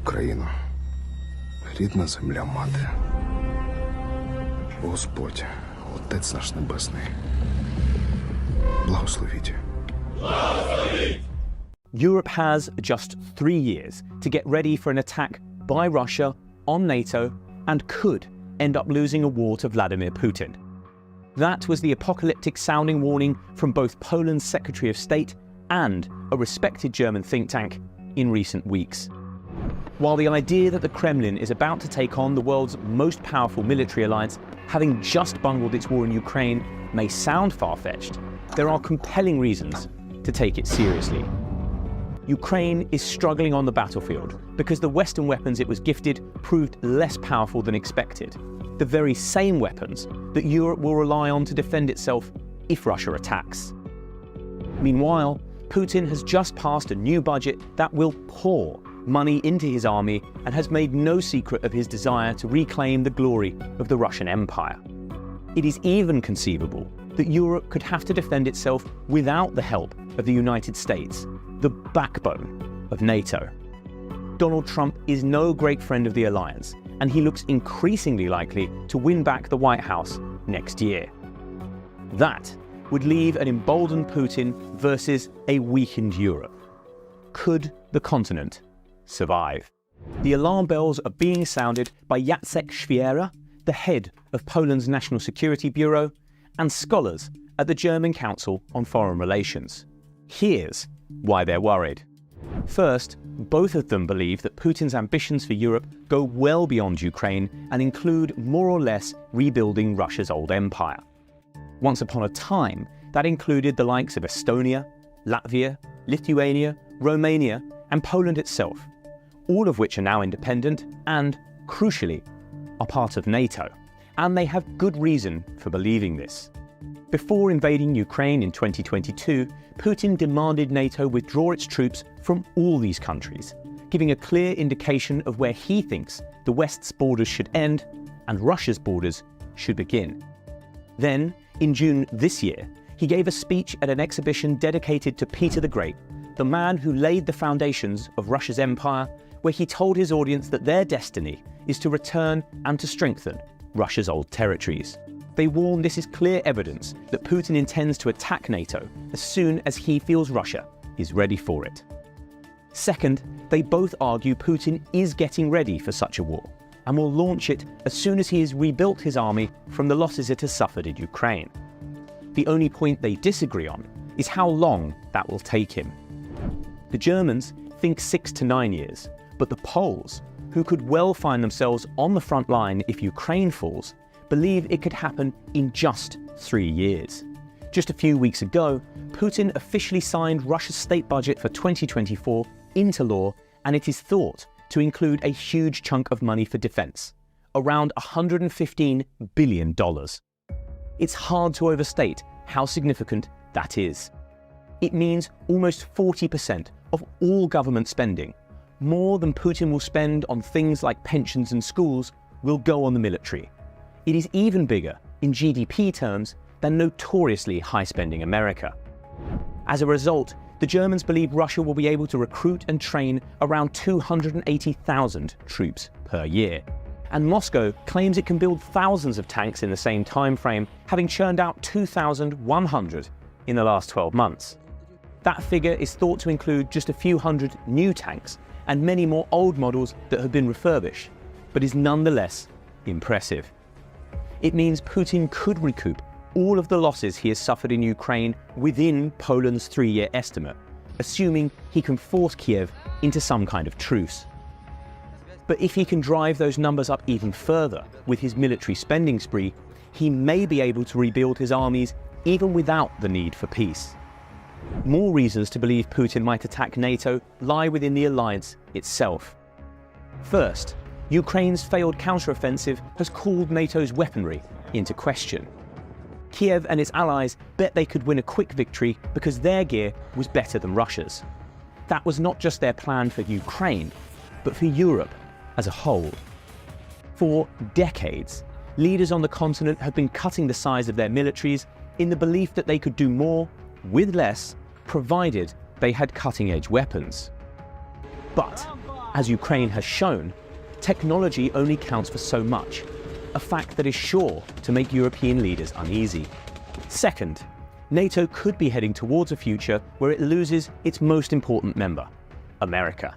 Україно, рідна земля мати. Господь, Отець наш Небесний, благословіть. Europe has just 3 years to get ready for an attack by Russia on NATO and could end up losing a war to Vladimir Putin. That was the apocalyptic-sounding warning from both Poland's Secretary of State and a respected German think tank in recent weeks. While the idea that the Kremlin is about to take on the world's most powerful military alliance, having just bungled its war in Ukraine, may sound far-fetched, there are compelling reasons to take it seriously. Ukraine is struggling on the battlefield because the Western weapons it was gifted proved less powerful than expected, the very same weapons that Europe will rely on to defend itself if Russia attacks. Meanwhile, Putin has just passed a new budget that will pour money into his army and has made no secret of his desire to reclaim the glory of the Russian Empire. It is even conceivable that Europe could have to defend itself without the help of the United States, the backbone of NATO. Donald Trump is no great friend of the alliance, and he looks increasingly likely to win back the White House next year. That would leave an emboldened Putin versus a weakened Europe. Could the continent survive? The alarm bells are being sounded by Jacek Świera, the head of Poland's National Security Bureau, and scholars at the German Council on Foreign Relations. Here's why they're worried. First, both of them believe that Putin's ambitions for Europe go well beyond Ukraine and include more or less rebuilding Russia's old empire. Once upon a time, that included the likes of Estonia, Latvia, Lithuania, Romania, and Poland itself, all of which are now independent and, crucially, are part of NATO. And they have good reason for believing this. Before invading Ukraine in 2022, Putin demanded NATO withdraw its troops from all these countries, giving a clear indication of where he thinks the West's borders should end and Russia's borders should begin. Then, in June this year, he gave a speech at an exhibition dedicated to Peter the Great, the man who laid the foundations of Russia's empire, where he told his audience that their destiny is to return and to strengthen Russia's old territories. They warn this is clear evidence that Putin intends to attack NATO as soon as he feels Russia is ready for it. Second, they both argue Putin is getting ready for such a war and will launch it as soon as he has rebuilt his army from the losses it has suffered in Ukraine. The only point they disagree on is how long that will take him. The Germans think 6 to 9 years, but the Poles, who could well find themselves on the front line if Ukraine falls, believe it could happen in just 3 years. Just a few weeks ago, Putin officially signed Russia's state budget for 2024 into law, and it is thought to include a huge chunk of money for defense, around $115 billion. It's hard to overstate how significant that is. It means almost 40% of all government spending, more than Putin will spend on things like pensions and schools, will go on the military. It is even bigger in GDP terms than notoriously high-spending America. As a result, the Germans believe Russia will be able to recruit and train around 280,000 troops per year. And Moscow claims it can build thousands of tanks in the same time frame, having churned out 2,100 in the last 12 months. That figure is thought to include just a few hundred new tanks and many more old models that have been refurbished, but is nonetheless impressive. It means Putin could recoup all of the losses he has suffered in Ukraine within Poland's 3-year estimate, assuming he can force Kiev into some kind of truce. But if he can drive those numbers up even further with his military spending spree, he may be able to rebuild his armies even without the need for peace. More reasons to believe Putin might attack NATO lie within the alliance itself. First, Ukraine's failed counteroffensive has called NATO's weaponry into question. Kiev and its allies bet they could win a quick victory because their gear was better than Russia's. That was not just their plan for Ukraine, but for Europe as a whole. For decades, leaders on the continent have been cutting the size of their militaries in the belief that they could do more with less, provided they had cutting-edge weapons. But As Ukraine has shown, technology only counts for so much, a fact that is sure to make European leaders uneasy. Second, NATO could be heading towards a future where it loses its most important member, America.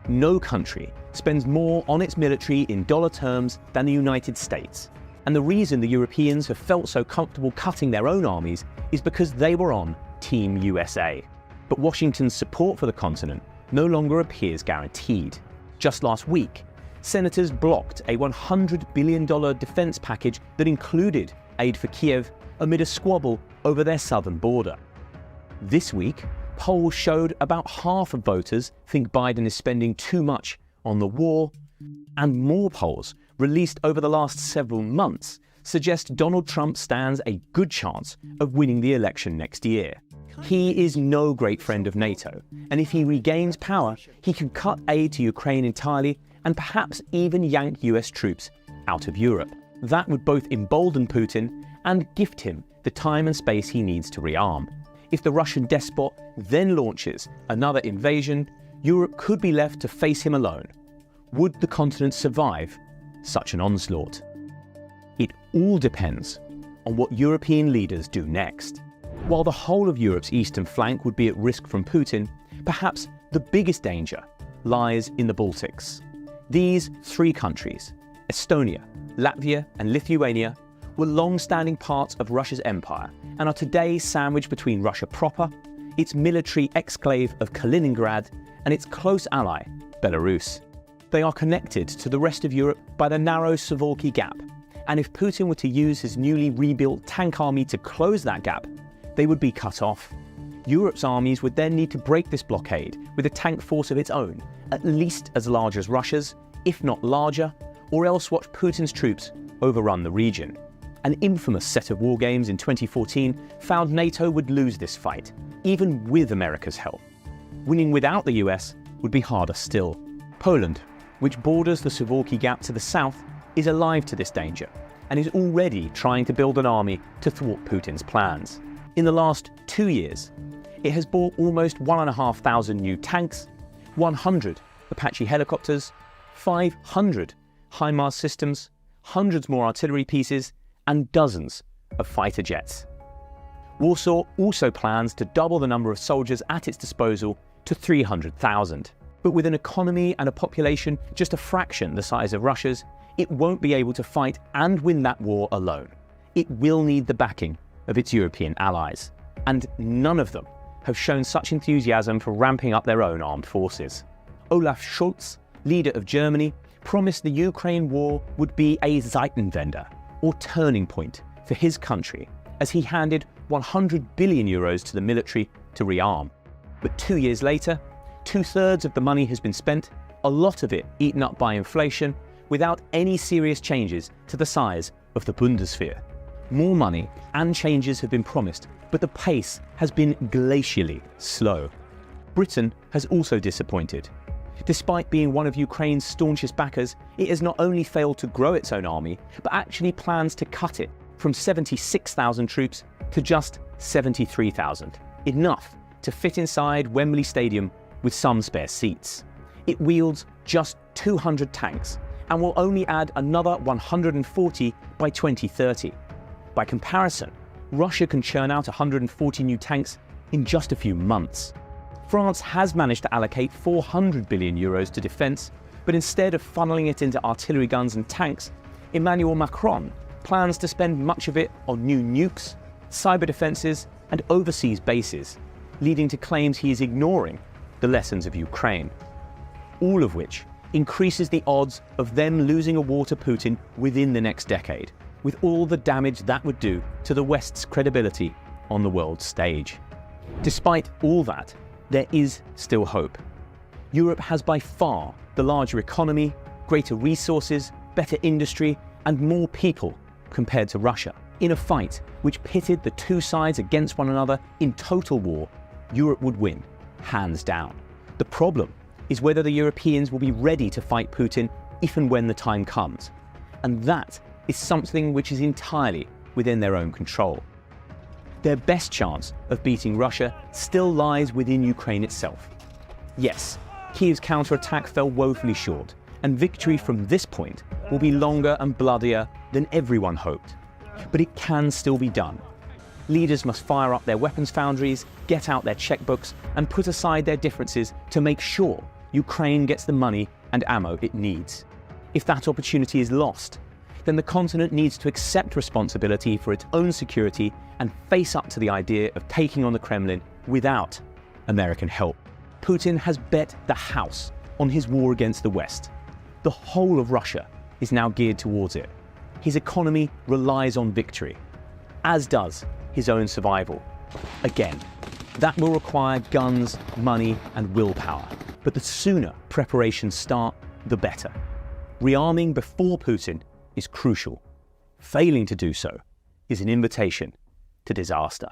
No country spends more on its military in dollar terms than the United States, and the reason the Europeans have felt so comfortable cutting their own armies is because they were on Team USA. But Washington's support for the continent no longer appears guaranteed. Just last week, senators blocked a $100 billion defense package that included aid for Kiev amid a squabble over their southern border. This week, polls showed about half of voters think Biden is spending too much on the war, and more polls released over the last several months suggest Donald Trump stands a good chance of winning the election next year. He is no great friend of NATO, and if he regains power, he could cut aid to Ukraine entirely and perhaps even yank US troops out of Europe. That would both embolden Putin and gift him the time and space he needs to rearm. If the Russian despot then launches another invasion, Europe could be left to face him alone. Would the continent survive such an onslaught? It all depends on what European leaders do next. While the whole of Europe's eastern flank would be at risk from Putin, perhaps the biggest danger lies in the Baltics. These three countries, Estonia, Latvia and Lithuania, were long-standing parts of Russia's empire and are today sandwiched between Russia proper, its military exclave of Kaliningrad, and its close ally, Belarus. They are connected to the rest of Europe by the narrow Suwalki Gap, and if Putin were to use his newly rebuilt tank army to close that gap, they would be cut off. Europe's armies would then need to break this blockade with a tank force of its own, at least as large as Russia's, if not larger, or else watch Putin's troops overrun the region. An infamous set of war games in 2014 found NATO would lose this fight, even with America's help. Winning without the US would be harder still. Poland, which borders the Suwalki Gap to the south, is alive to this danger and is already trying to build an army to thwart Putin's plans. In the last 2 years, it has bought almost 1,500 new tanks, 100 Apache helicopters, 500 HIMARS systems, hundreds more artillery pieces, and dozens of fighter jets. Warsaw also plans to double the number of soldiers at its disposal to 300,000. But with an economy and a population just a fraction the size of Russia's, it won't be able to fight and win that war alone. It will need the backing of its European allies, and none of them have shown such enthusiasm for ramping up their own armed forces. Olaf Scholz, leader of Germany, promised the Ukraine war would be a Zeitenwende, or turning point, for his country, as he handed 100 billion euros to the military to rearm. But 2 years later, 2/3 of the money has been spent, a lot of it eaten up by inflation, without any serious changes to the size of the Bundeswehr. More money and changes have been promised, but the pace has been glacially slow. Britain has also disappointed. Despite being one of Ukraine's staunchest backers, it has not only failed to grow its own army, but actually plans to cut it from 76,000 troops to just 73,000, enough to fit inside Wembley Stadium with some spare seats. It wields just 200 tanks and will only add another 140 by 2030. By comparison, Russia can churn out 140 new tanks in just a few months. France has managed to allocate 400 billion euros to defence, but instead of funneling it into artillery guns and tanks, Emmanuel Macron plans to spend much of it on new nukes, cyber defences and overseas bases, leading to claims he is ignoring the lessons of Ukraine. All of which increases the odds of them losing a war to Putin within the next decade, with all the damage that would do to the West's credibility on the world stage. Despite all that, there is still hope. Europe has by far the larger economy, greater resources, better industry, and more people compared to Russia. In a fight which pitted the two sides against one another in total war, Europe would win, hands down. The problem is whether the Europeans will be ready to fight Putin if and when the time comes. And that is something which is entirely within their own control. Their best chance of beating Russia still lies within Ukraine itself. Yes, Kiev's counterattack fell woefully short, and victory from this point will be longer and bloodier than everyone hoped. But it can still be done. Leaders must fire up their weapons foundries, get out their checkbooks, and put aside their differences to make sure Ukraine gets the money and ammo it needs. If that opportunity is lost, then the continent needs to accept responsibility for its own security and face up to the idea of taking on the Kremlin without American help. Putin has bet the house on his war against the West. The whole of Russia is now geared towards it. His economy relies on victory, as does his own survival. Again, that will require guns, money, and willpower. But the sooner preparations start, the better. Rearming before Putin is crucial. Failing to do so is an invitation to disaster.